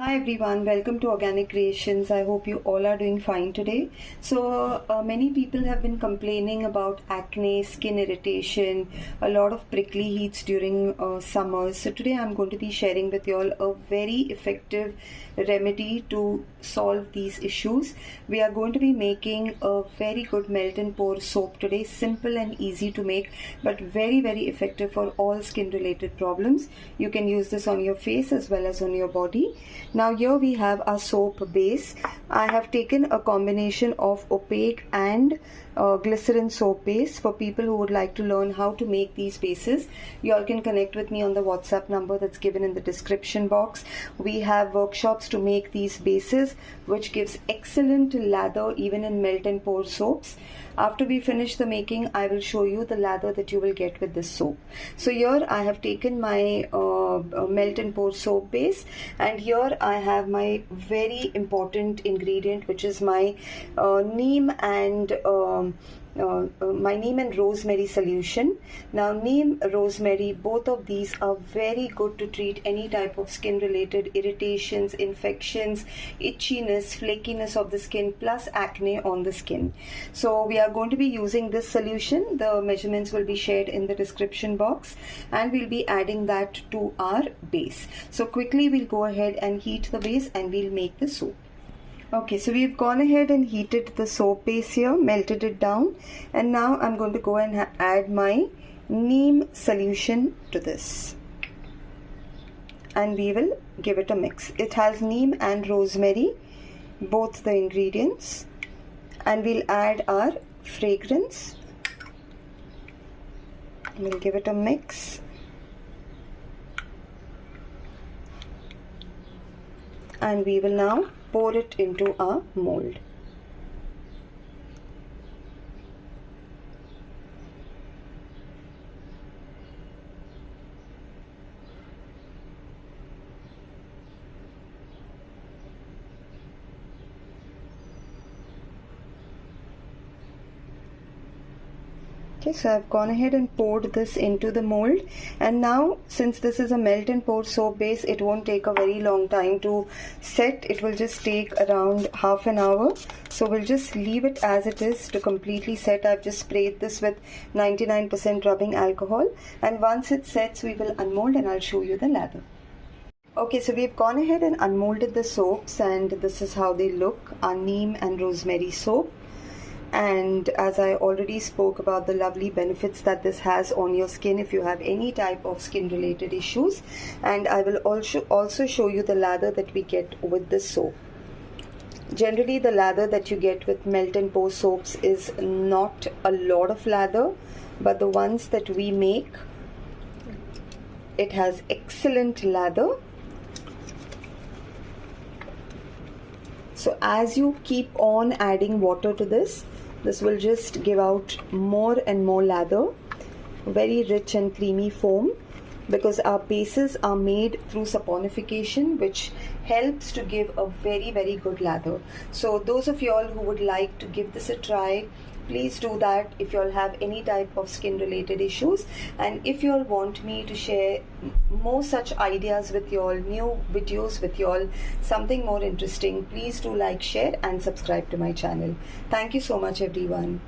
Hi everyone, welcome to Organic Creations. I hope you all are doing fine today. So many people have been complaining about acne, skin irritation, a lot of prickly heats during summers. So today I'm going to be sharing with you all a very effective remedy to solve these issues. We are going to be making a very good melt and pour soap today, simple and easy to make, but very effective for all skin related problems. You can use this on your face as well as on your body. Now here we have our soap base. I have taken a combination of opaque and glycerin soap base. For people who would like to learn how to make these bases, you all can connect with me on the WhatsApp number that's given in the description box. We have workshops to make these bases, which gives excellent lather even in melt and pour soaps. After we finish the making, I will show you the lather that you will get with this soap. So here I have taken my melt and pour soap base, and here I have my very important ingredient, which is my neem and rosemary solution. Now neem, rosemary, both of these are very good to treat any type of skin related irritations, infections, itchiness, flakiness of the skin, plus acne on the skin. So we are going to be using this solution. The measurements will be shared in the description box, and we'll be adding that to our base. So quickly we'll go ahead and heat the base and we'll make the soap. Okay, so we've gone ahead and heated the soap base here, melted it down, and now I'm going to go and add my neem solution to this, and we will give it a mix. It has neem and rosemary, both the ingredients, and we'll add our fragrance. We'll give it a mix, and we will now pour it into our mold. Okay, so I've gone ahead and poured this into the mold, and now since this is a melt and pour soap base, it won't take a very long time to set. It will just take around half an hour, so we'll just leave it as it is to completely set. I've just sprayed this with 99% rubbing alcohol, and once it sets we will unmold and I'll show you the lather. Okay, so we've gone ahead and unmolded the soaps, and this is how they look, our neem and rosemary soap. And as I already spoke about the lovely benefits that this has on your skin if you have any type of skin related issues, and I will also show you the lather that we get with this soap. Generally the lather that you get with melt and pour soaps is not a lot of lather, but the ones that we make, it has excellent lather. So as you keep on adding water to this will just give out more and more lather, very rich and creamy foam, because our bases are made through saponification, which helps to give a very good lather. So those of you all who would like to give this a try, please do that if you all have any type of skin related issues. And if you all want me to share more such ideas with you all, new videos with you all, something more interesting, please do like, share and subscribe to my channel. Thank you so much everyone.